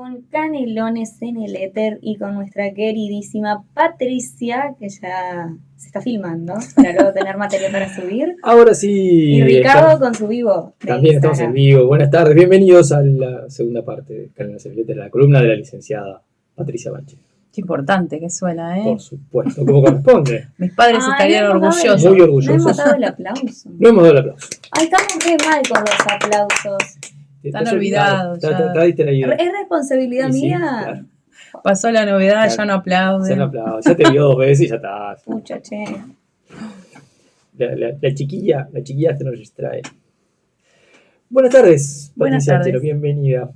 con Canelones en el éter y con nuestra queridísima Patricia, que ya se está filmando para luego tener material para subir. Ahora sí. Y Ricardo con su vivo. También estamos en vivo. Buenas tardes, bienvenidos a la segunda parte de Canelones en el éter, la columna de la licenciada Patricia Banchero. Qué importante que suena, ¿eh? Por supuesto, como corresponde. Mis padres estarían orgullosos. Muy orgullosos. No hemos dado el aplauso. No hemos dado el aplauso. Ay, estamos re mal con los aplausos. Están olvidados. Está distraído. ¿Es responsabilidad mía? Claro. Pasó la novedad, Claro. ya no aplauden. Ya no aplaudo. Ya te vio 2 veces y ya está. Muchaché. La chiquilla te nos distrae. Buenas tardes, Buenas Patricia tardes. Banchero, bienvenida.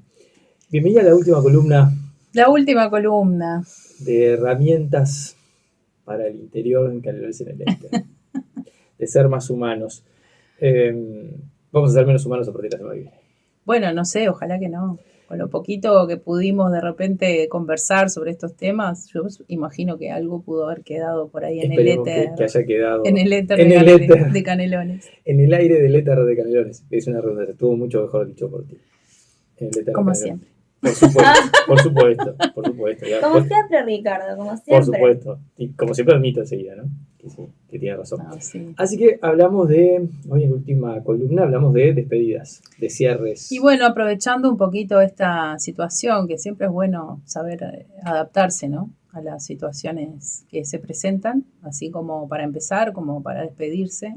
Bienvenida a la última columna La última columna. de herramientas para el interior en Canelones en el éter. De ser más humanos. Vamos a ser menos humanos a partir de la semana que viene. Bueno, no sé, ojalá que no. Con lo poquito que pudimos de repente conversar sobre estos temas, yo imagino que algo pudo haber quedado por ahí en Esperemos el éter. que haya quedado En el éter, en de, el Canel- éter. de Canelones. En el aire del éter de Canelones. Es una redundancia, estuvo mucho mejor dicho por ti. En el éter de Como Canelones. siempre. Por supuesto. Ya, Como siempre, Ricardo, como siempre. por supuesto. Y como siempre admito enseguida, ¿no? Que sí, que tiene razón. Ah, sí. Así que hoy en la última columna hablamos de despedidas, de cierres. Y bueno, aprovechando un poquito esta situación, que siempre es bueno saber adaptarse, ¿no? A las situaciones que se presentan, así como para empezar, como para despedirse.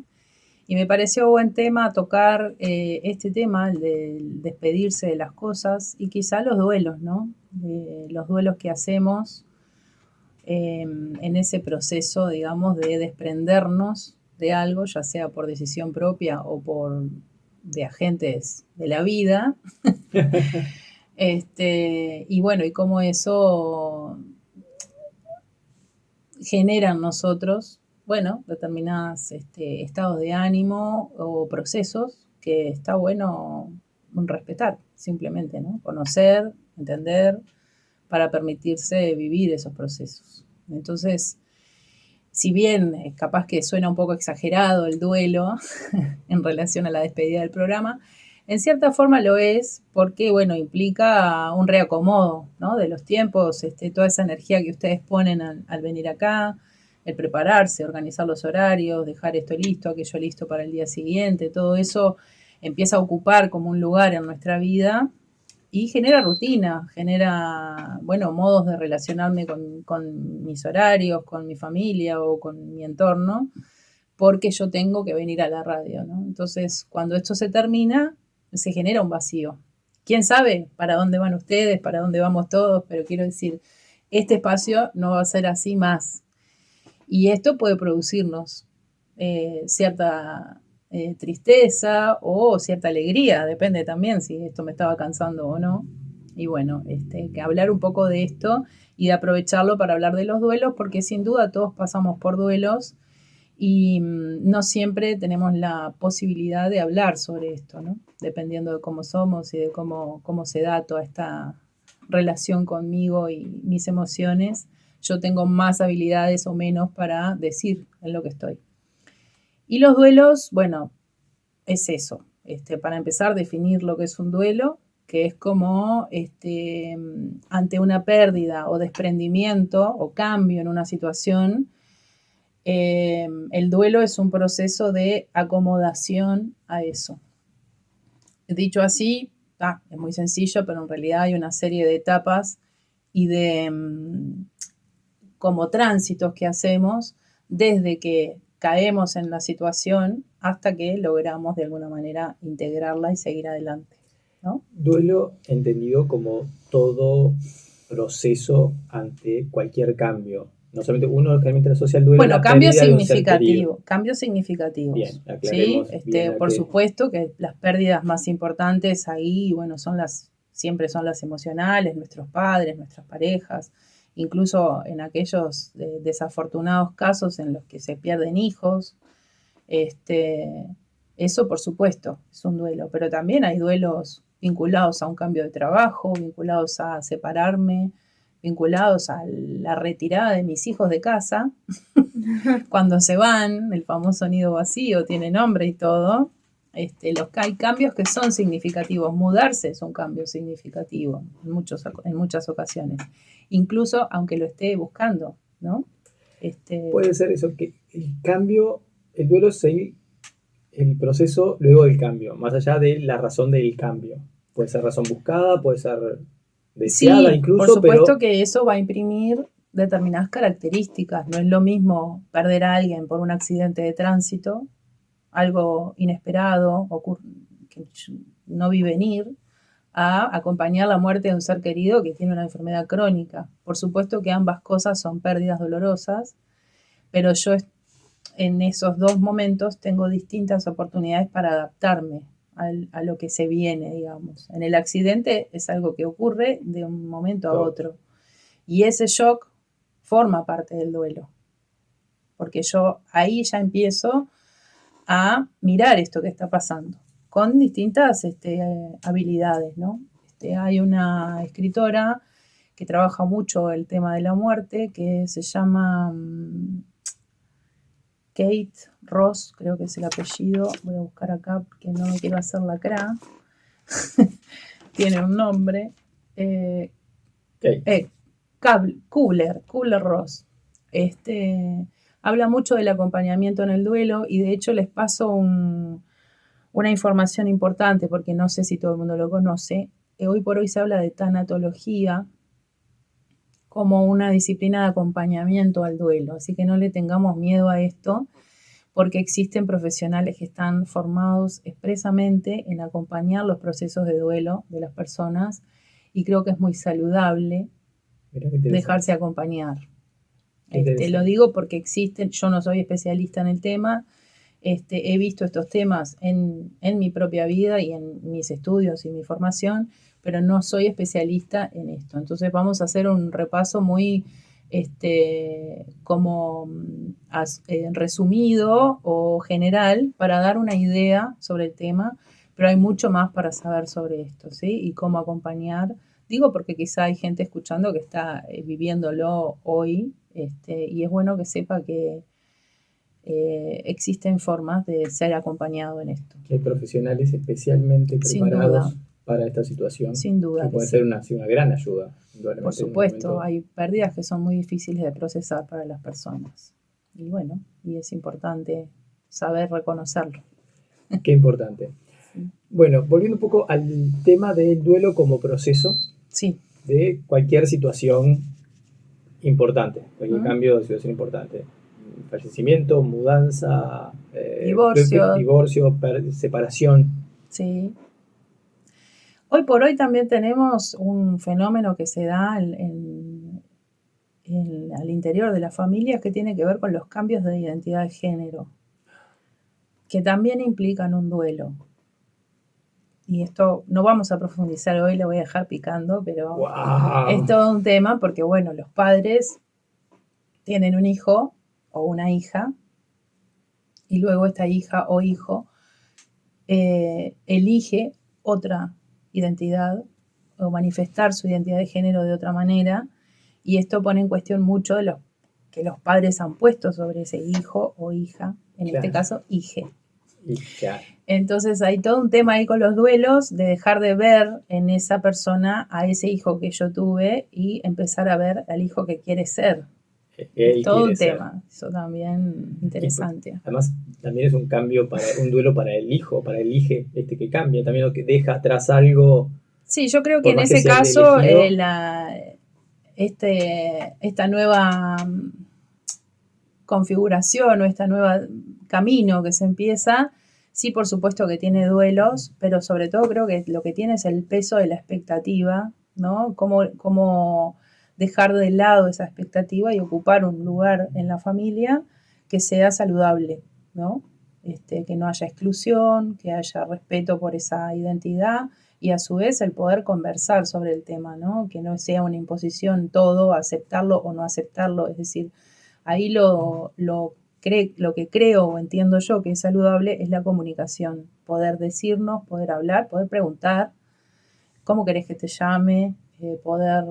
Y me pareció buen tema tocar este tema, el de despedirse de las cosas y quizá los duelos, ¿no? Los duelos que hacemos en ese proceso, digamos, de desprendernos de algo, ya sea por decisión propia o por de agentes de la vida. Y bueno, y cómo eso genera en nosotros, bueno, determinados estados de ánimo o procesos que está bueno respetar, simplemente, ¿no? Conocer, entender, para permitirse vivir esos procesos. Entonces, si bien es capaz que suena un poco exagerado el duelo en relación a la despedida del programa, en cierta forma lo es porque, bueno, implica un reacomodo, ¿no? De los tiempos, toda esa energía que ustedes ponen al venir acá, el prepararse, organizar los horarios, dejar esto listo, aquello listo para el día siguiente, todo eso empieza a ocupar como un lugar en nuestra vida y genera rutina, genera, bueno, modos de relacionarme con mis horarios, con mi familia o con mi entorno, porque yo tengo que venir a la radio, ¿no? Entonces, cuando esto se termina, se genera un vacío. ¿Quién sabe para dónde van ustedes, para dónde vamos todos? Pero quiero decir, este espacio no va a ser así más. Y esto puede producirnos cierta tristeza o cierta alegría, depende también si esto me estaba cansando o no. Y bueno, que hablar un poco de esto y de aprovecharlo para hablar de los duelos, porque sin duda todos pasamos por duelos y no siempre tenemos la posibilidad de hablar sobre esto, ¿no? Dependiendo de cómo somos y de cómo se da toda esta relación conmigo y mis emociones, yo tengo más habilidades o menos para decir en lo que estoy. Y los duelos, bueno, es eso. Para empezar, definir lo que es un duelo, que es como ante una pérdida o desprendimiento o cambio en una situación, el duelo es un proceso de acomodación a eso. Dicho así, es muy sencillo, pero en realidad hay una serie de etapas y de como tránsitos que hacemos desde que caemos en la situación hasta que logramos de alguna manera integrarla y seguir adelante, ¿no? Duelo entendido como todo proceso ante cualquier cambio. No solamente uno realmente asocia el duelo. Bueno, a la cambios pérdida de un ser querido. cambios significativos. Bien, ¿sí? aclaremos. Por supuesto que las pérdidas más importantes ahí, bueno, siempre son las emocionales, nuestros padres, nuestras parejas, incluso en aquellos desafortunados casos en los que se pierden hijos. Eso, por supuesto, es un duelo, pero también hay duelos vinculados a un cambio de trabajo, vinculados a separarme, vinculados a la retirada de mis hijos de casa, cuando se van, el famoso nido vacío tiene nombre y todo, Hay cambios que son significativos. Mudarse es un cambio significativo en muchas ocasiones. Incluso aunque lo esté buscando, ¿no? Puede ser eso, que el cambio, el duelo es el proceso luego del cambio, más allá de la razón del cambio. Puede ser razón buscada, puede ser deseada Sí, incluso, por supuesto pero que eso va a imprimir determinadas características. No es lo mismo perder a alguien por un accidente de tránsito, algo inesperado, que no vi venir, a acompañar la muerte de un ser querido que tiene una enfermedad crónica. Por supuesto que ambas cosas son pérdidas dolorosas, pero yo en esos dos momentos tengo distintas oportunidades para adaptarme a lo que se viene, digamos. En el accidente es algo que ocurre de un momento a otro. Y ese shock forma parte del duelo. Porque yo ahí ya empiezo a mirar esto que está pasando con distintas habilidades, ¿no? Hay una escritora que trabaja mucho el tema de la muerte que se llama Kate Ross, creo que es el apellido. Voy a buscar acá porque no me quiero hacer la cra. Tiene un nombre. Kubler Ross. Habla mucho del acompañamiento en el duelo y de hecho les paso una información importante porque no sé si todo el mundo lo conoce. Hoy por hoy se habla de tanatología como una disciplina de acompañamiento al duelo, así que no le tengamos miedo a esto porque existen profesionales que están formados expresamente en acompañar los procesos de duelo de las personas y creo que es muy saludable dejarse acompañar. Lo digo porque existen, yo no soy especialista en el tema, he visto estos temas en mi propia vida y en mis estudios y mi formación, pero no soy especialista en esto. Entonces vamos a hacer un repaso muy resumido o general para dar una idea sobre el tema, pero hay mucho más para saber sobre esto, ¿sí? Y cómo acompañar. Digo porque quizá hay gente escuchando que está viviéndolo hoy, y es bueno que sepa que existen formas de ser acompañado en esto. Que hay profesionales especialmente preparados para esta situación. Sin duda. Que puede ser una gran ayuda. Por supuesto, hay pérdidas que son muy difíciles de procesar para las personas. Y bueno, y es importante saber reconocerlo. Qué importante. Sí. Bueno, volviendo un poco al tema del duelo como proceso. Sí. De cualquier situación importante, cualquier cambio de situación importante. Fallecimiento, mudanza, divorcio, separación. Sí. Hoy por hoy también tenemos un fenómeno que se da al interior de las familias que tiene que ver con los cambios de identidad de género, que también implican un duelo. Y esto no vamos a profundizar hoy, lo voy a dejar picando, pero es todo un tema porque, bueno, los padres tienen un hijo o una hija y luego esta hija o hijo elige otra identidad o manifestar su identidad de género de otra manera, y esto pone en cuestión mucho de lo que los padres han puesto sobre ese hijo o hija, en este caso, hije. Entonces hay todo un tema ahí con los duelos de dejar de ver en esa persona a ese hijo que yo tuve y empezar a ver al hijo que quiere ser. Es todo un tema, eso también interesante. Además, también es un cambio un duelo para el hijo, para el hije que cambia, también lo que deja atrás algo. Sí, yo creo que en ese caso esta nueva configuración o este nuevo camino que se empieza, sí, por supuesto que tiene duelos, pero sobre todo creo que lo que tiene es el peso de la expectativa, ¿no? Cómo dejar de lado esa expectativa y ocupar un lugar en la familia que sea saludable, ¿no? Que no haya exclusión, que haya respeto por esa identidad y a su vez el poder conversar sobre el tema, ¿no? Que no sea una imposición todo, aceptarlo o no aceptarlo, es decir, ahí lo que creo o entiendo yo que es saludable es la comunicación, poder decirnos, poder hablar, poder preguntar, ¿cómo querés que te llame? Poder,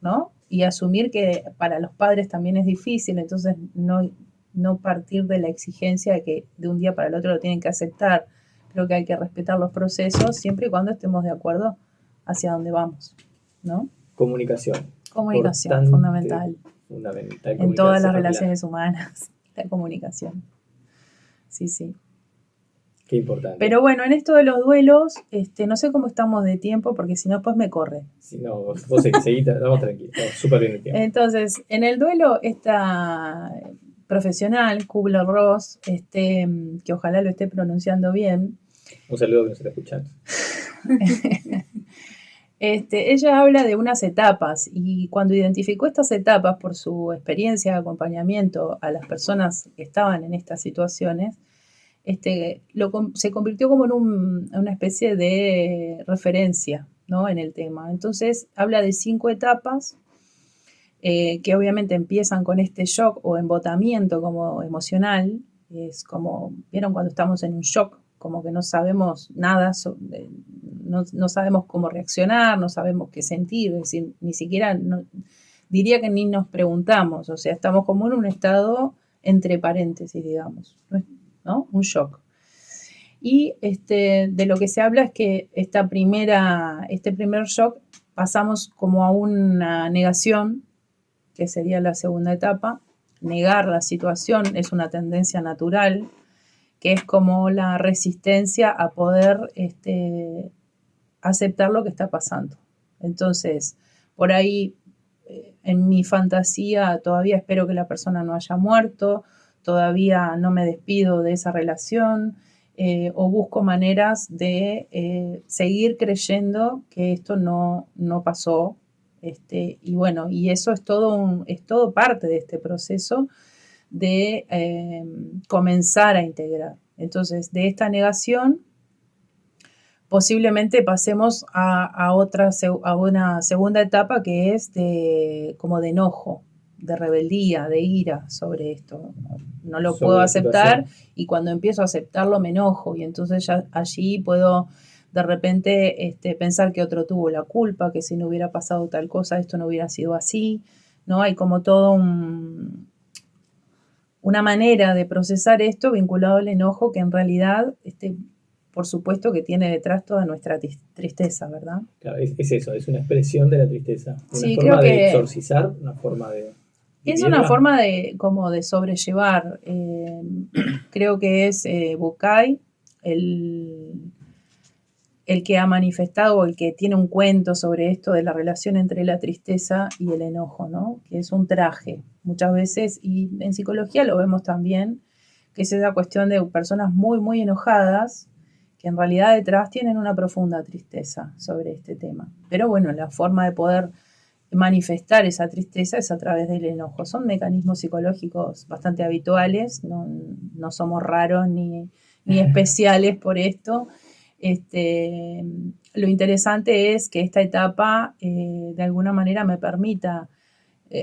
¿no? Y asumir que para los padres también es difícil, entonces no partir de la exigencia de que de un día para el otro lo tienen que aceptar, Creo que hay que respetar los procesos siempre y cuando estemos de acuerdo hacia dónde vamos, ¿no? Comunicación. Comunicación, fundamental. Fundamental. En todas las relaciones humanas, la comunicación. Sí, sí. Qué importante. Pero bueno, en esto de los duelos, no sé cómo estamos de tiempo, porque si no, pues me corre. Si no, vos seguís, estamos tranquilos, estamos súper bien de tiempo. Entonces, en el duelo, esta profesional, Kubler-Ross, que ojalá lo esté pronunciando bien. Un saludo que nos está escuchando. Ella habla de unas etapas y cuando identificó estas etapas por su experiencia de acompañamiento a las personas que estaban en estas situaciones, se convirtió como en una especie de referencia, ¿no? En el tema. Entonces habla de 5 etapas que obviamente empiezan con este shock o embotamiento como emocional. Es como, ¿vieron cuando estamos en un shock? Como que no sabemos nada, no sabemos cómo reaccionar, no sabemos qué sentir, es decir, ni siquiera, diría que ni nos preguntamos, o sea, estamos como en un estado entre paréntesis, digamos, ¿no? Un shock. Y de lo que se habla es que este primer shock pasamos como a una negación, que sería la segunda etapa. Negar la situación es una tendencia natural, que es como la resistencia a poder aceptar lo que está pasando. Entonces, por ahí, en mi fantasía, todavía espero que la persona no haya muerto, todavía no me despido de esa relación, o busco maneras de seguir creyendo que esto no pasó. Y bueno, y eso es todo parte de este proceso de comenzar a integrar. Entonces, de esta negación, posiblemente pasemos a una segunda etapa que es como de enojo, de rebeldía, de ira sobre esto. No lo puedo aceptar y cuando empiezo a aceptarlo me enojo y entonces ya allí puedo de repente pensar que otro tuvo la culpa, que si no hubiera pasado tal cosa esto no hubiera sido así, ¿no? Hay como todo una manera de procesar esto vinculado al enojo que en realidad, por supuesto que tiene detrás toda nuestra tristeza, ¿verdad? Claro, es eso, es una expresión de la tristeza. Una Sí, forma de exorcizar, una forma de... Es una forma como de sobrellevar. Creo que es Bucay el que ha manifestado o el que tiene un cuento sobre esto de la relación entre la tristeza y el enojo, ¿no? Que es un traje muchas veces, y en psicología lo vemos también, que es esa cuestión de personas muy, muy enojadas que en realidad detrás tienen una profunda tristeza sobre este tema. Pero bueno, la forma de poder manifestar esa tristeza es a través del enojo. Son mecanismos psicológicos bastante habituales, no somos raros ni especiales por esto. Lo interesante es que esta etapa de alguna manera me permita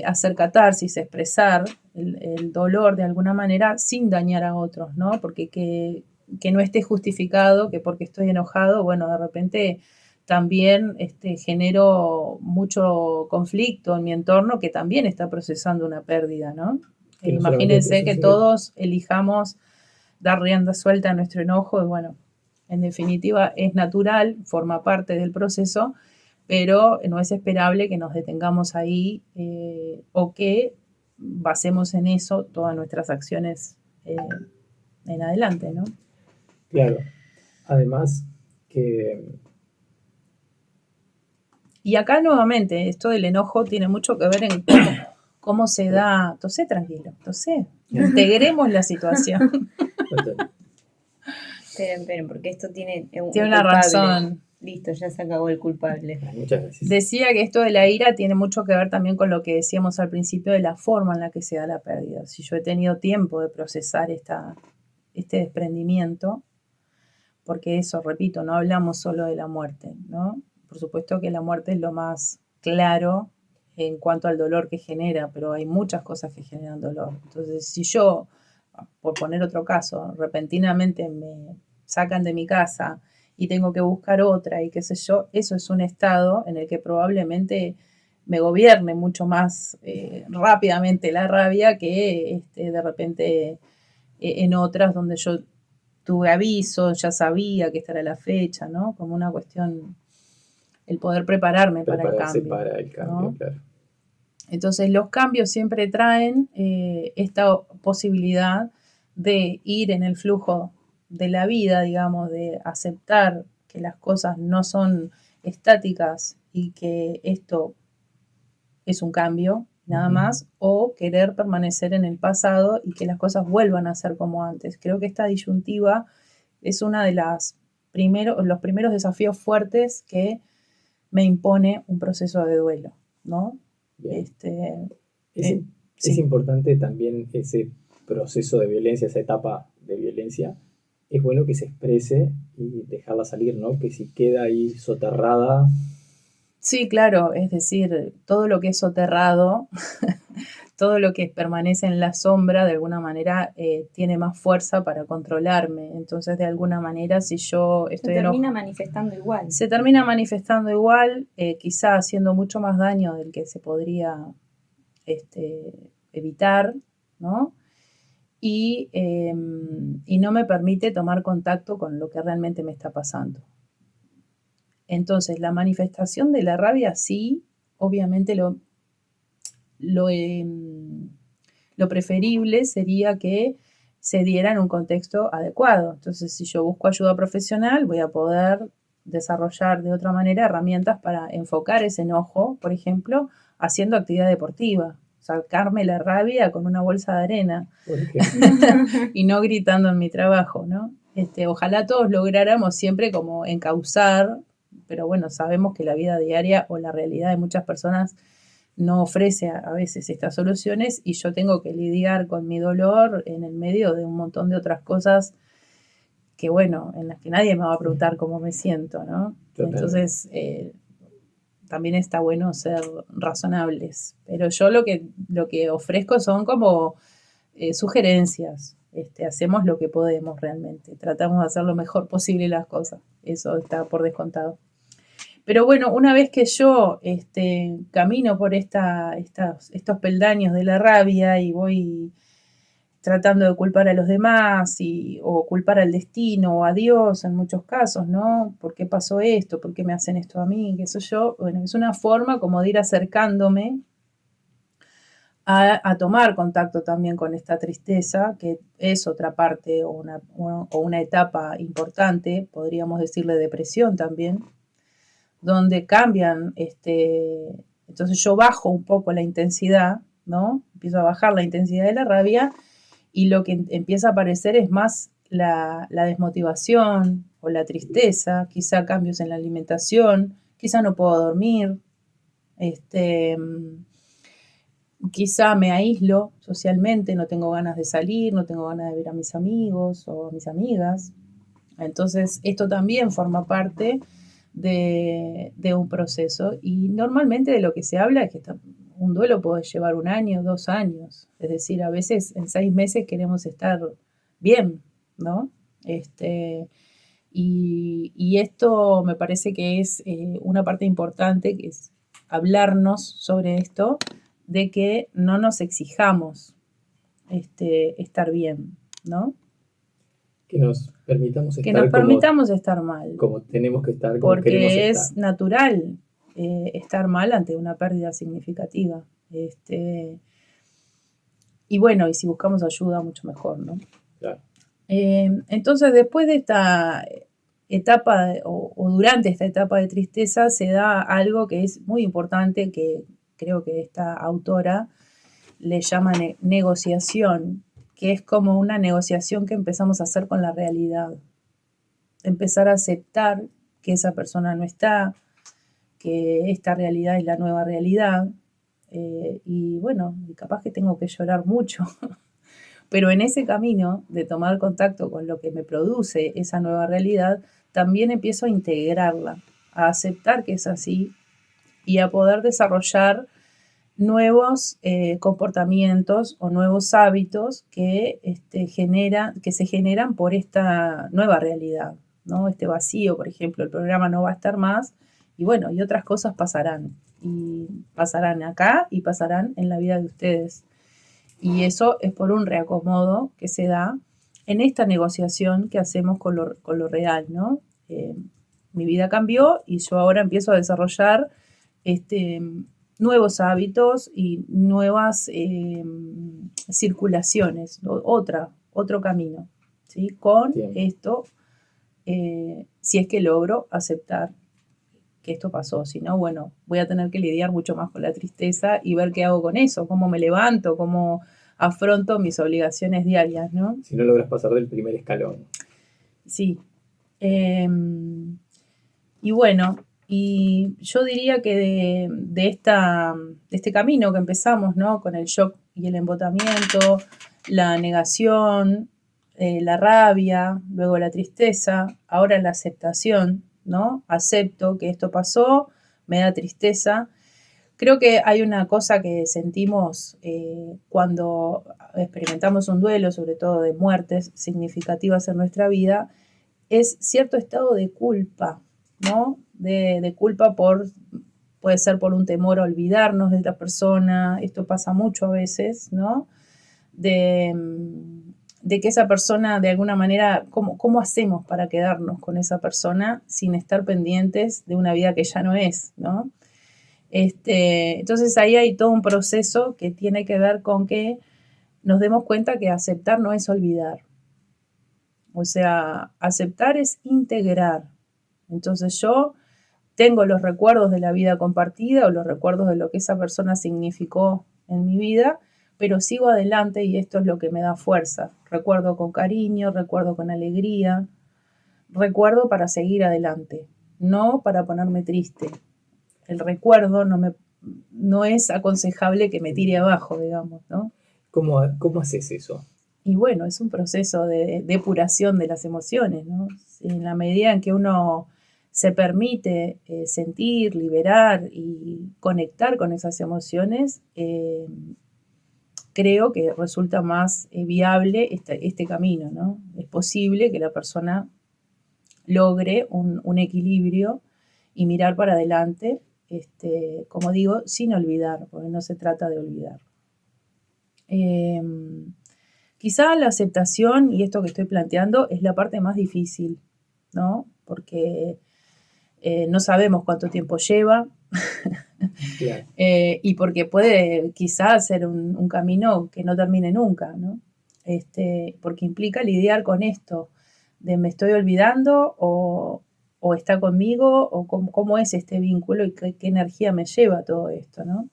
hacer catarsis, expresar el dolor de alguna manera sin dañar a otros, ¿no? Porque que no esté justificado, que porque estoy enojado, bueno, de repente también genero mucho conflicto en mi entorno que también está procesando una pérdida, ¿no? Imagínense que todos elijamos dar rienda suelta a nuestro enojo y bueno, en definitiva es natural, forma parte del proceso, pero no es esperable que nos detengamos ahí o que basemos en eso todas nuestras acciones en adelante, ¿no? Claro. Además que... Y acá nuevamente, esto del enojo tiene mucho que ver en cómo se da... Tosé tranquilo, tosé. Integremos la situación. Esperen, porque esto tiene una razón. Listo, ya se acabó el culpable. Muchas gracias. Decía que esto de la ira tiene mucho que ver también con lo que decíamos al principio de la forma en la que se da la pérdida. Si yo he tenido tiempo de procesar este desprendimiento, porque eso, repito, no hablamos solo de la muerte, ¿no? Por supuesto que la muerte es lo más claro en cuanto al dolor que genera, pero hay muchas cosas que generan dolor. Entonces, si yo, por poner otro caso, repentinamente me sacan de mi casa y tengo que buscar otra y qué sé yo, eso es un estado en el que probablemente me gobierne mucho más rápidamente la rabia que de repente en otras donde yo tuve aviso, ya sabía que esta era la fecha, ¿no? Como una cuestión, el poder prepararme para el Prepararse cambio. para el cambio, ¿no? claro. Entonces los cambios siempre traen esta posibilidad de ir en el flujo de la vida, digamos, de aceptar que las cosas no son estáticas y que esto es un cambio, nada más, o querer permanecer en el pasado y que las cosas vuelvan a ser como antes. Creo que esta disyuntiva es una de los primeros desafíos fuertes que me impone un proceso de duelo, ¿no? Bien. Sí. Es importante también ese proceso de violencia, esa etapa de violencia. Es bueno que se exprese y dejarla salir, ¿no? Que si queda ahí soterrada. Sí, claro, es decir, todo lo que es soterrado, todo lo que permanece en la sombra, de alguna manera tiene más fuerza para controlarme. Entonces, de alguna manera, si yo estoy se termina manifestando igual. Se termina manifestando igual, quizá haciendo mucho más daño del que se podría evitar, ¿no? Y no me permite tomar contacto con lo que realmente me está pasando. Entonces, la manifestación de la rabia sí, obviamente lo preferible sería que se diera en un contexto adecuado. Entonces, si yo busco ayuda profesional, voy a poder desarrollar de otra manera herramientas para enfocar ese enojo, por ejemplo, haciendo actividad deportiva, sacarme la rabia con una bolsa de arena y no gritando en mi trabajo, ¿no? Ojalá todos lográramos siempre como encauzar, pero bueno, sabemos que la vida diaria o la realidad de muchas personas no ofrece a veces estas soluciones y yo tengo que lidiar con mi dolor en el medio de un montón de otras cosas que, bueno, en las que nadie me va a preguntar cómo me siento, ¿no? Totalmente. Entonces, también está bueno ser razonables. Pero yo lo que ofrezco son como sugerencias. Hacemos lo que podemos realmente. Tratamos de hacer lo mejor posible las cosas. Eso está por descontado. Pero bueno, una vez que yo camino por estos peldaños de la rabia y voy tratando de culpar a los demás o culpar al destino o a Dios en muchos casos, ¿no? ¿Por qué pasó esto? ¿Por qué me hacen esto a mí? ¿Qué sé yo? Bueno, es una forma como de ir acercándome a tomar contacto también con esta tristeza, que es otra parte o una etapa importante, podríamos decirle depresión también, donde cambian, entonces yo bajo un poco la intensidad, ¿no? Empiezo a bajar la intensidad de la rabia y lo que empieza a aparecer es más la desmotivación o la tristeza, quizá cambios en la alimentación, quizá no puedo dormir, quizá me aíslo socialmente, no tengo ganas de salir, no tengo ganas de ver a mis amigos o a mis amigas. Entonces, esto también forma parte de un proceso y normalmente de lo que se habla es que un duelo puede llevar 1 año, 2 años. Es decir, a veces en 6 meses queremos estar bien, ¿no? Y esto me parece que es una parte importante, que es hablarnos sobre esto, de que no nos exijamos estar bien, ¿no? Que nos permitamos estar, que nos permitamos estar mal. Como tenemos que estar, como porque queremos es estar. Natural estar mal ante una pérdida significativa. Y bueno, y si buscamos ayuda, mucho mejor, ¿no? Claro. Entonces, después de esta etapa o durante esta etapa de tristeza se da algo que es muy importante, que creo que esta autora le llama negociación, que es como una negociación que empezamos a hacer con la realidad. Empezar a aceptar que esa persona no está, que esta realidad es la nueva realidad, y bueno, capaz que tengo que llorar mucho, pero en ese camino de tomar contacto con lo que me produce esa nueva realidad, también empiezo a integrarla, a aceptar que es así y a poder desarrollar nuevos comportamientos o nuevos hábitos que se generan por esta nueva realidad, ¿no? Este vacío, por ejemplo, el programa no va a estar más y bueno, y otras cosas pasarán. Y pasarán acá y pasarán en la vida de ustedes. Y eso es por un reacomodo que se da en esta negociación que hacemos con lo real, ¿no? Mi vida cambió y yo ahora empiezo a desarrollar nuevos hábitos y nuevas circulaciones, otro camino, ¿sí? Con Bien. esto, si es que logro aceptar que esto pasó, si no, bueno, voy a tener que lidiar mucho más con la tristeza y ver qué hago con eso, cómo me levanto, cómo afronto mis obligaciones diarias, ¿no? Si no logras pasar del primer escalón. Sí. Y bueno, y yo diría que de este camino que empezamos, ¿no? Con el shock y el embotamiento, la negación, la rabia, luego la tristeza, ahora la aceptación, ¿no? Acepto que esto pasó, me da tristeza. Creo que hay una cosa que sentimos cuando experimentamos un duelo, sobre todo de muertes significativas en nuestra vida, es cierto estado de culpa, ¿no? De culpa puede ser por un temor a olvidarnos de esta persona, esto pasa mucho a veces, ¿no? De que esa persona, de alguna manera, ¿cómo hacemos para quedarnos con esa persona sin estar pendientes de una vida que ya no es, ¿no? Entonces ahí hay todo un proceso que tiene que ver con que nos demos cuenta que aceptar no es olvidar. O sea, aceptar es integrar. Entonces yo tengo los recuerdos de la vida compartida o los recuerdos de lo que esa persona significó en mi vida, pero sigo adelante y esto es lo que me da fuerza. Recuerdo con cariño, recuerdo con alegría, recuerdo para seguir adelante, no para ponerme triste. El recuerdo no es aconsejable que me tire abajo, digamos, ¿no? ¿Cómo haces eso? Y bueno, es un proceso de depuración de las emociones, ¿no? En la medida en que uno se permite sentir, liberar y conectar con esas emociones, creo que resulta más viable este camino, ¿no? Es posible que la persona logre un equilibrio y mirar para adelante, como digo, sin olvidar, porque no se trata de olvidar. Quizá la aceptación, y esto que estoy planteando, es la parte más difícil, ¿no? Porque no sabemos cuánto tiempo lleva. Claro. Y porque puede quizás ser un camino que no termine nunca, ¿no? Porque implica lidiar con esto de me estoy olvidando o está conmigo o cómo es este vínculo y qué energía me lleva todo esto, ¿no?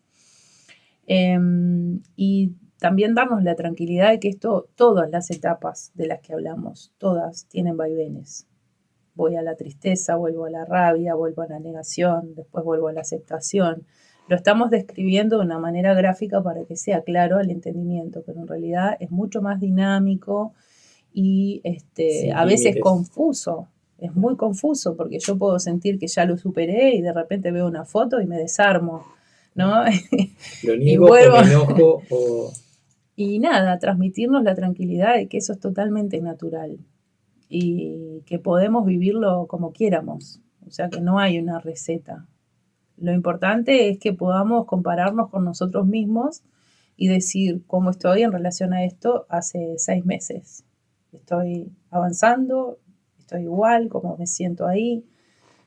Y también darnos la tranquilidad de que todas las etapas de las que hablamos, todas tienen vaivenes. Voy a la tristeza, vuelvo a la rabia, vuelvo a la negación, después vuelvo a la aceptación. Lo estamos describiendo de una manera gráfica para que sea claro el entendimiento, pero en realidad es mucho más dinámico y a veces confuso. Es muy confuso porque yo puedo sentir que ya lo superé y de repente veo una foto y me desarmo, ¿no? Lo niego, o me enojo o... Y nada, transmitirnos la tranquilidad de que eso es totalmente natural y que podemos vivirlo como quieramos. O sea, que no hay una receta. Lo importante es que podamos compararnos con nosotros mismos y decir cómo estoy en relación a esto hace 6 meses. Estoy avanzando, estoy igual, cómo me siento ahí,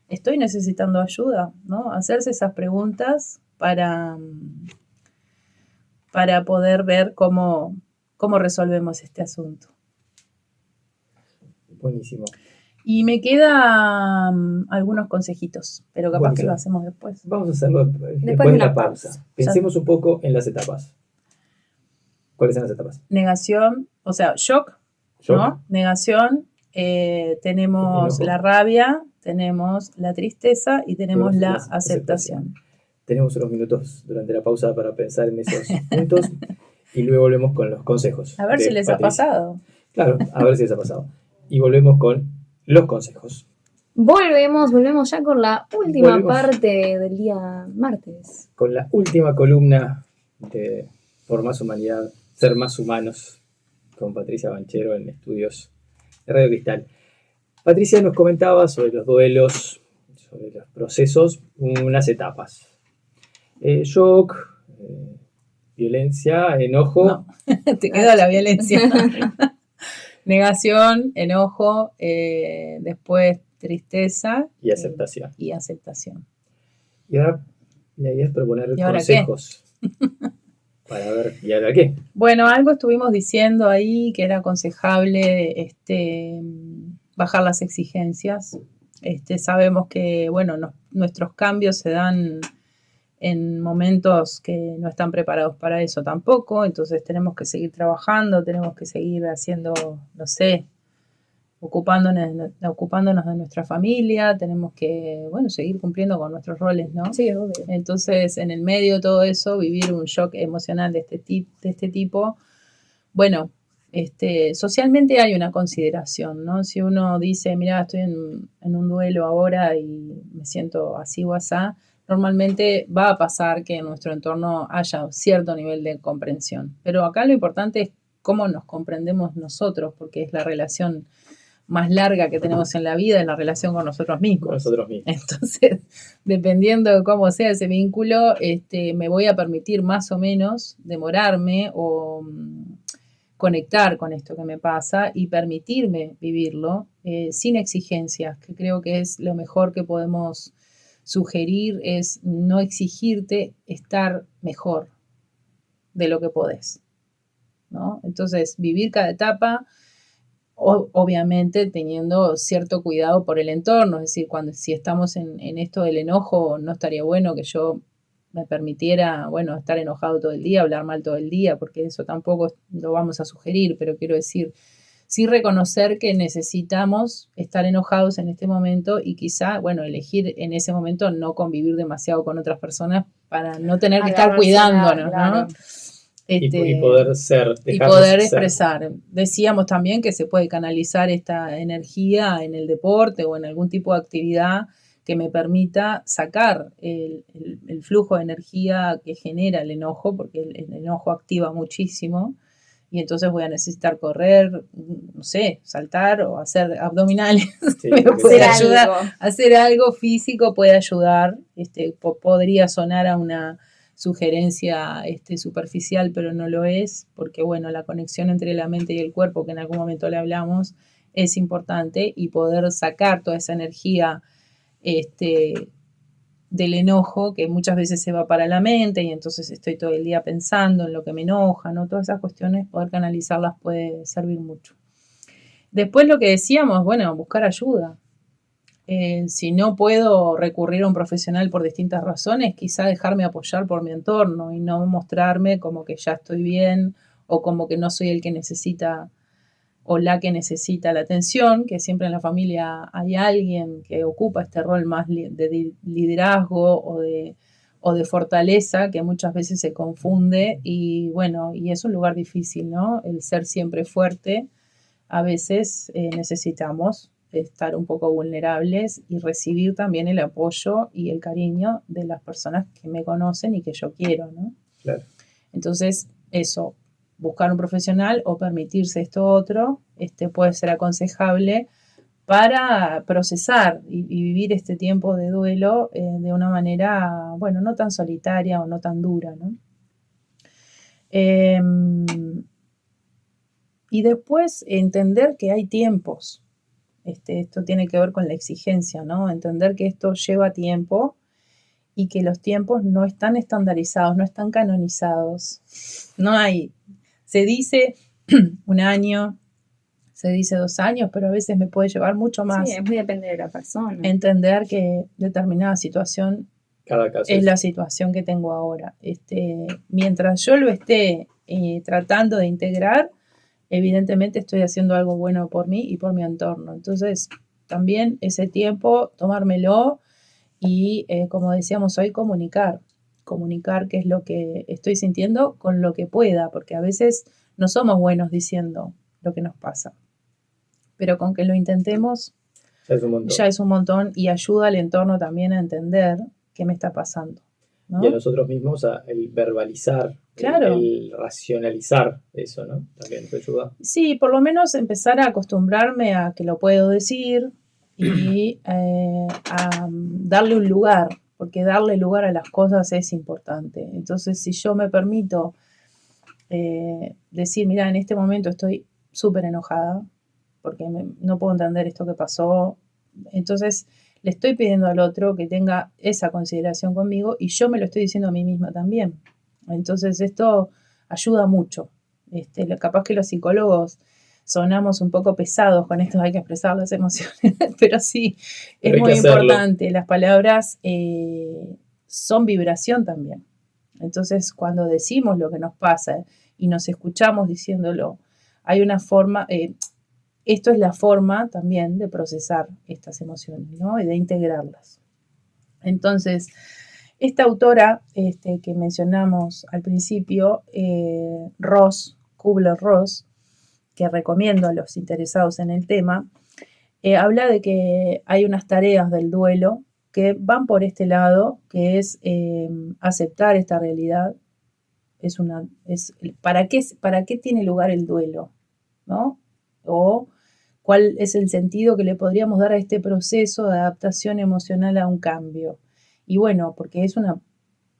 estoy necesitando ayuda, ¿no? Hacerse esas preguntas para poder ver cómo resolvemos este asunto. Buenísimo. Y me quedan algunos consejitos, pero capaz que lo hacemos después. Vamos a hacerlo después de la pausa. Pensemos un poco en las etapas. ¿Cuáles son las etapas? Negación, o sea, shock. ¿No? Negación, tenemos la rabia, tenemos la tristeza y tenemos la aceptación. Tenemos unos minutos durante la pausa para pensar en esos puntos y luego volvemos con los consejos. A ver si les ha pasado. Claro, a ver si les ha pasado. Y volvemos con los consejos. Volvemos ya con la última parte del día martes. Con la última columna de Por Más Humanidad, Ser Más Humanos, con Patricia Banchero en Estudios de Radio Cristal. Patricia nos comentaba sobre los duelos, sobre los procesos, unas etapas. Shock, violencia, enojo. No, te quedó la violencia. Negación, enojo, después tristeza Y aceptación. y aceptación. Y ahora la idea es proponer ¿Y ahora consejos. Para ver, ¿y ahora qué? Bueno, algo estuvimos diciendo ahí que era aconsejable bajar las exigencias. Sabemos que, bueno, nuestros cambios se dan en momentos que no están preparados para eso tampoco, entonces tenemos que seguir trabajando, tenemos que seguir haciendo, no sé, ocupándonos de nuestra familia, tenemos que, bueno, seguir cumpliendo con nuestros roles, ¿no? Sí, obvio. Entonces, en el medio de todo eso, vivir un shock emocional de este tipo, bueno, socialmente hay una consideración, ¿no? Si uno dice, mira, estoy en un duelo ahora y me siento así o asá, normalmente va a pasar que en nuestro entorno haya cierto nivel de comprensión. Pero acá lo importante es cómo nos comprendemos nosotros, porque es la relación más larga que tenemos en la vida, en la relación con nosotros mismos. Con nosotros mismos. Entonces, dependiendo de cómo sea ese vínculo, me voy a permitir más o menos demorarme o conectar con esto que me pasa y permitirme vivirlo sin exigencias, que creo que es lo mejor que podemos sugerir, es no exigirte estar mejor de lo que podés, ¿no? Entonces, vivir cada etapa, obviamente teniendo cierto cuidado por el entorno, es decir, si estamos en esto del enojo, no estaría bueno que yo me permitiera, bueno, estar enojado todo el día, hablar mal todo el día, porque eso tampoco lo vamos a sugerir, pero quiero decir, sí reconocer que necesitamos estar enojados en este momento y quizá, bueno, elegir en ese momento no convivir demasiado con otras personas para no tener que estar cuidándonos, claro, ¿no? Y poder ser, y poder expresar. Decíamos también que se puede canalizar esta energía en el deporte o en algún tipo de actividad que me permita sacar el flujo de energía que genera el enojo, porque el enojo activa muchísimo, y entonces voy a necesitar correr, no sé, saltar o hacer abdominales. Sí, me puede ayudar. Algo. Hacer algo físico puede ayudar, podría sonar a una sugerencia superficial, pero no lo es, porque bueno, la conexión entre la mente y el cuerpo, que en algún momento le hablamos, es importante, y poder sacar toda esa energía del enojo, que muchas veces se va para la mente y entonces estoy todo el día pensando en lo que me enoja, ¿no? Todas esas cuestiones, poder canalizarlas puede servir mucho. Después lo que decíamos, bueno, buscar ayuda. Si no puedo recurrir a un profesional por distintas razones, quizá dejarme apoyar por mi entorno y no mostrarme como que ya estoy bien o como que no soy el que necesita o la que necesita la atención, que siempre en la familia hay alguien que ocupa este rol más de liderazgo o de fortaleza, que muchas veces se confunde, y bueno, y es un lugar difícil, ¿no? El ser siempre fuerte, a veces necesitamos estar un poco vulnerables y recibir también el apoyo y el cariño de las personas que me conocen y que yo quiero, ¿no? Claro. Entonces, eso, buscar un profesional o permitirse esto otro, puede ser aconsejable para procesar y vivir este tiempo de duelo de una manera, bueno, no tan solitaria o no tan dura, ¿no? Y después entender que hay tiempos. Esto tiene que ver con la exigencia, ¿no? Entender que esto lleva tiempo y que los tiempos no están estandarizados, no están canonizados. No hay, se dice un año, se dice 2 años, pero a veces me puede llevar mucho más. Sí, es muy depende de la persona. Entender que determinada situación cada caso es la situación que tengo ahora. Mientras yo lo esté tratando de integrar, evidentemente estoy haciendo algo bueno por mí y por mi entorno. Entonces, también ese tiempo, tomármelo y, como decíamos hoy, comunicar qué es lo que estoy sintiendo con lo que pueda, porque a veces no somos buenos diciendo lo que nos pasa. Pero con que lo intentemos, ya es un montón y ayuda al entorno también a entender qué me está pasando, ¿no? Y a nosotros mismos el verbalizar, claro, el racionalizar eso, ¿no? También te ayuda. Sí, por lo menos empezar a acostumbrarme a que lo puedo decir y a darle un lugar, porque darle lugar a las cosas es importante. Entonces, si yo me permito decir, mira, en este momento estoy súper enojada, porque no puedo entender esto que pasó. Entonces, le estoy pidiendo al otro que tenga esa consideración conmigo y yo me lo estoy diciendo a mí misma también. Entonces, esto ayuda mucho. Capaz que los psicólogos sonamos un poco pesados con esto, hay que expresar las emociones, pero sí, es muy importante. Las palabras son vibración también. Entonces, cuando decimos lo que nos pasa y nos escuchamos diciéndolo, hay una forma, esto es la forma también de procesar estas emociones, ¿no? Y de integrarlas. Entonces, esta autora que mencionamos al principio, Kübler-Ross, que recomiendo a los interesados en el tema, habla de que hay unas tareas del duelo que van por este lado, que es aceptar esta realidad. ¿Para qué tiene lugar el duelo? ¿No? O cuál es el sentido que le podríamos dar a este proceso de adaptación emocional a un cambio. Y bueno, porque es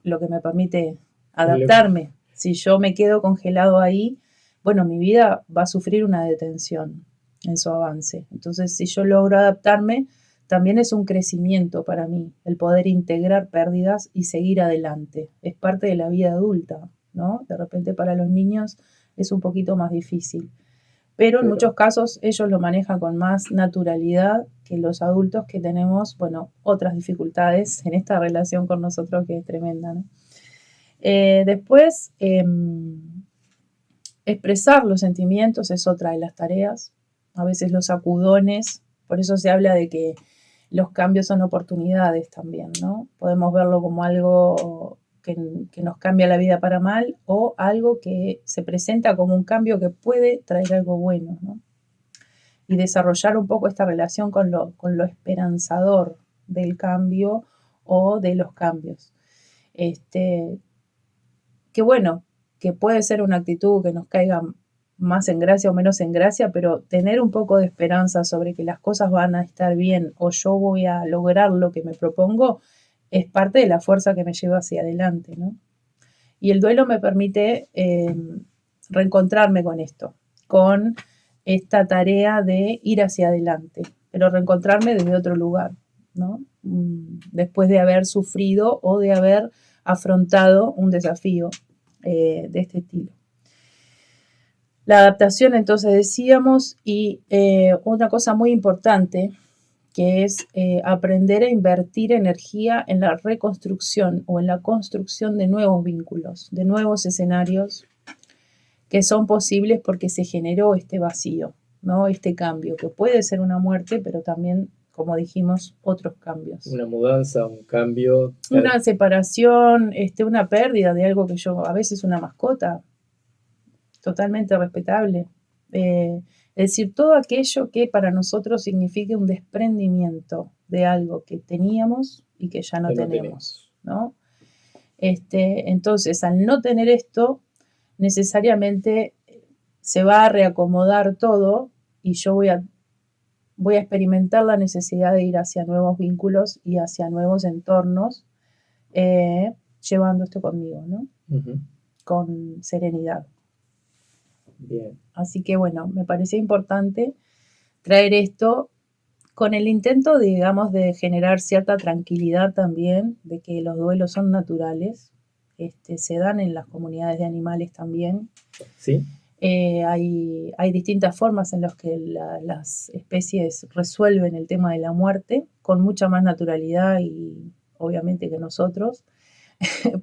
lo que me permite adaptarme. Si yo me quedo congelado ahí, bueno, mi vida va a sufrir una detención en su avance. Entonces, si yo logro adaptarme, también es un crecimiento para mí, el poder integrar pérdidas y seguir adelante. Es parte de la vida adulta, ¿no? De repente para los niños es un poquito más difícil. Pero en muchos casos ellos lo manejan con más naturalidad que los adultos que tenemos, bueno, otras dificultades en esta relación con nosotros que es tremenda, ¿no? Después, expresar los sentimientos es otra de las tareas. A veces los sacudones, por eso se habla de que los cambios son oportunidades también, ¿no? Podemos verlo como algo que nos cambia la vida para mal o algo que se presenta como un cambio que puede traer algo bueno, ¿no? Y desarrollar un poco esta relación con lo esperanzador del cambio o de los cambios. Que bueno, que puede ser una actitud que nos caiga más en gracia o menos en gracia, pero tener un poco de esperanza sobre que las cosas van a estar bien o yo voy a lograr lo que me propongo es parte de la fuerza que me lleva hacia adelante, ¿no? Y el duelo me permite reencontrarme con esto, con esta tarea de ir hacia adelante, pero reencontrarme desde otro lugar, ¿no? Después de haber sufrido o de haber afrontado un desafío de este estilo. La adaptación, entonces decíamos, y una cosa muy importante que es aprender a invertir energía en la reconstrucción o en la construcción de nuevos vínculos, de nuevos escenarios que son posibles porque se generó este vacío, ¿no? Este cambio, que puede ser una muerte, pero también, como dijimos, otros cambios. Una mudanza, un cambio. Una separación, una pérdida de algo que a veces una mascota, totalmente respetable. Es decir, todo aquello que para nosotros signifique un desprendimiento de algo que teníamos y que ya no tenemos, ¿no? Entonces, al no tener esto, necesariamente se va a reacomodar todo y yo voy a experimentar la necesidad de ir hacia nuevos vínculos y hacia nuevos entornos, llevando esto conmigo, ¿no? Uh-huh. Con serenidad. Bien. Así que bueno, me parecía importante traer esto con el intento, digamos, de generar cierta tranquilidad también, de que los duelos son naturales, se dan en las comunidades de animales también. Sí. Hay distintas formas en las que las especies resuelven el tema de la muerte con mucha más naturalidad y obviamente que nosotros,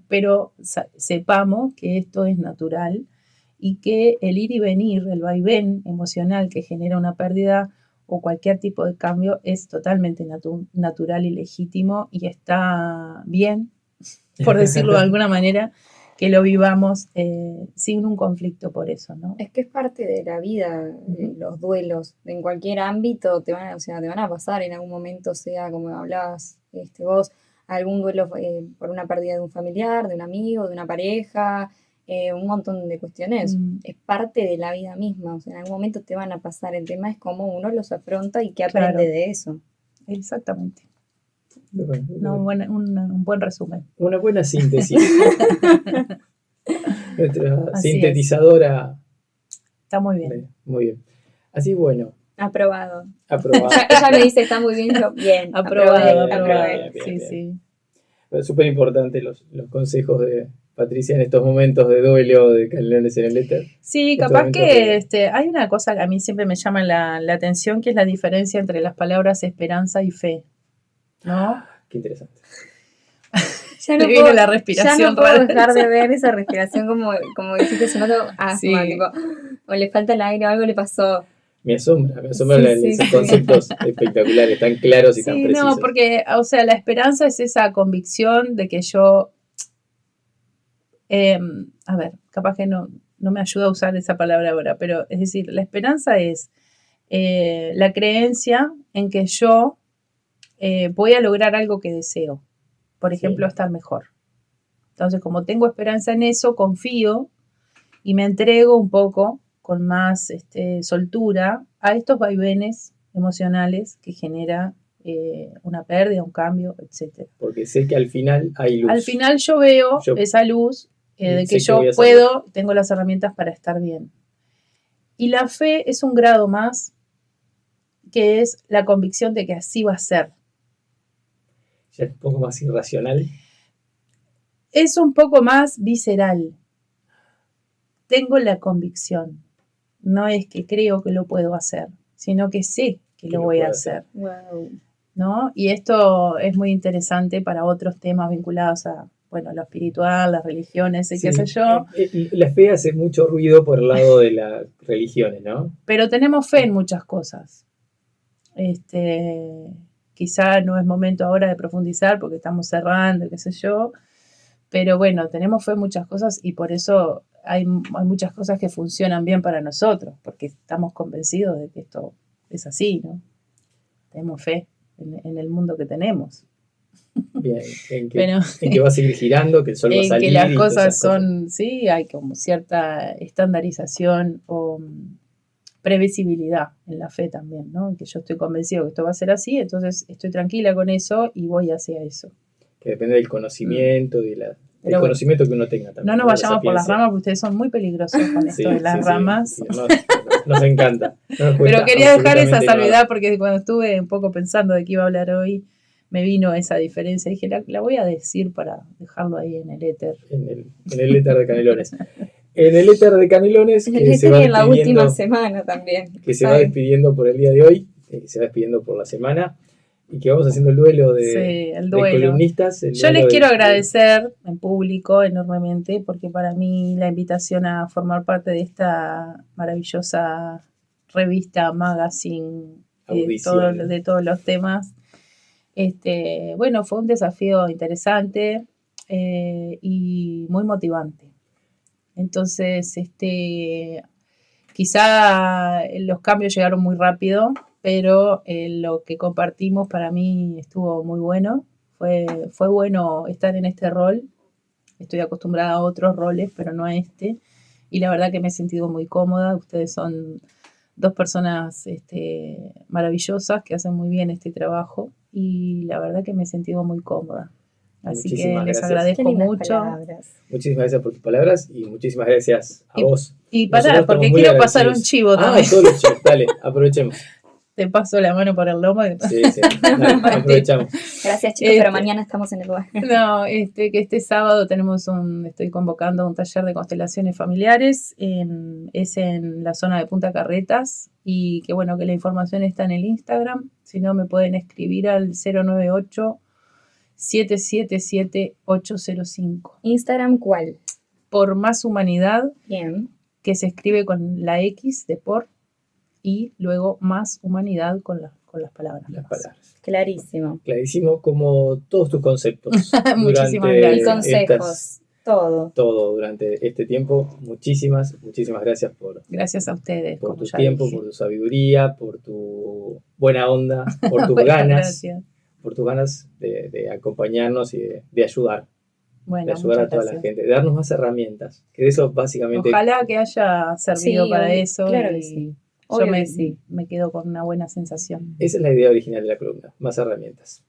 pero sepamos que esto es natural y que el ir y venir, el vaivén emocional que genera una pérdida o cualquier tipo de cambio es totalmente natural y legítimo y está bien, por decirlo de alguna manera, que lo vivamos sin un conflicto por eso, ¿no? Es que es parte de la vida, los duelos, en cualquier ámbito te van a pasar en algún momento, sea como hablabas vos, algún duelo por una pérdida de un familiar, de un amigo, de una pareja, un montón de cuestiones. Es parte de la vida misma, o sea, en algún momento te van a pasar. El tema es cómo uno los afronta y qué aprende de eso. Exactamente. Bueno. Un buen resumen. Una buena síntesis. Nuestra Así sintetizadora. Está muy bien. Muy bien. Así bueno. Aprobado. Aprobado. Ella me dice, está muy bien, yo, bien. Aprobado, aprobé. aprobado. Bien, Sí, bien. sí. Es súper importante los consejos de Patricia en estos momentos de duelo de Canelones en el éter. Sí, Estos capaz momentos que hay una cosa que a mí siempre me llama la atención, que es la diferencia entre las palabras esperanza y fe, ¿no? Qué interesante. Ya Me no vino puedo, la ya respiración no puedo rara. dejar de ver esa respiración como dijiste, se nota asma, Sí. tipo, o le falta el aire o algo le pasó. Me asombra Sí, esos sí. conceptos espectaculares, tan claros y tan Sí, precisos. no, porque, o sea, la esperanza es esa convicción de que yo, a ver, capaz que no me ayuda a usar esa palabra ahora, pero es decir, la esperanza es la creencia en que yo voy a lograr algo que deseo, por Sí. ejemplo, estar mejor. Entonces, como tengo esperanza en eso, confío y me entrego un poco con más soltura a estos vaivenes emocionales que genera una pérdida, un cambio, etc. Porque sé que al final hay luz. Al final yo veo Yo esa luz de sé que que voy yo a puedo, tengo las herramientas para estar bien. Y la fe es un grado más, que es la convicción de que así va a ser. Ya es un poco más irracional. Es un poco más visceral. Tengo la convicción. No es que creo que lo puedo hacer, sino que sé que lo voy a hacer. Wow. ¿No? Y esto es muy interesante para otros temas vinculados a, bueno, lo espiritual, las religiones y Sí, qué sé yo. La fe hace mucho ruido por el lado de las religiones, ¿no? Pero tenemos fe en muchas cosas. Quizá no es momento ahora de profundizar porque estamos cerrando, qué sé yo. Pero bueno, tenemos fe en muchas cosas y por eso hay muchas cosas que funcionan bien para nosotros, porque estamos convencidos de que esto es así, ¿no? Tenemos fe en el mundo que tenemos. Bien, en Pero que va a seguir girando, que el sol va a en salir. que las y todas cosas esas cosas. son, sí, hay como cierta estandarización o previsibilidad en la fe también, ¿no? Que yo estoy convencido que esto va a ser así, entonces estoy tranquila con eso y voy hacia eso. Que depende del conocimiento, del Pero conocimiento que uno tenga también. No nos La vayamos por las sapiencia. ramas porque ustedes son muy peligrosos con esto de las ramas. Sí, nos encanta. No nos Pero cuesta quería dejar esa absolutamente salvedad nada. porque cuando estuve un poco pensando de qué iba a hablar hoy, me vino esa diferencia. Dije, la voy a decir para dejarlo ahí en el éter. En el éter de Canelones. En el éter de Canelones, En que se va en la última despidiendo, semana también. que se va despidiendo por el día de hoy, que se va despidiendo por la semana, y que vamos haciendo el duelo Sí, el duelo. de columnistas. Yo les quiero agradecer en público enormemente porque para mí la invitación a formar parte de esta maravillosa revista, magazine, de todos los temas, bueno, fue un desafío interesante y muy motivante. Entonces, quizá los cambios llegaron muy rápido, pero lo que compartimos para mí estuvo muy bueno. Fue bueno estar en este rol. Estoy acostumbrada a otros roles, pero no a este. Y la verdad que me he sentido muy cómoda. Ustedes son dos personas maravillosas que hacen muy bien este trabajo. Y la verdad que me he sentido muy cómoda. Así Muchísimas que les gracias. agradezco mucho. Palabras. Muchísimas gracias por tus palabras y muchísimas gracias a vos. Y Nosotros pará, porque estamos muy quiero pasar un agradecidos. chivo también. Todos los chivos, dale, aprovechemos. Te paso la mano por el lomo. Sí, dale, aprovechamos. Gracias chicos, pero mañana estamos en el lugar. No, que este sábado estoy convocando un taller de constelaciones familiares, es en la zona de Punta Carretas y que bueno, que la información está en el Instagram, si no me pueden escribir al 098-777-805. ¿Instagram cuál? Por Más Humanidad, Bien. que se escribe con la X de por y luego Más Humanidad con las palabras. Las palabras. Clarísimo. Clarísimo como todos tus conceptos. Muchísimas durante Y consejos. Todo. Durante este tiempo. Muchísimas gracias Gracias a ustedes. por como tu ya tiempo, dije. por tu sabiduría, por tu buena onda, por tus Bueno, ganas, gracias. por tus ganas de acompañarnos y de ayudar. Bueno, De ayudar a toda la gente, de darnos más herramientas, que de eso básicamente... Ojalá que haya servido para eso. Claro y que sí. Yo Obvio que sí. me quedo con una buena sensación. Esa es la idea original de la columna, más herramientas.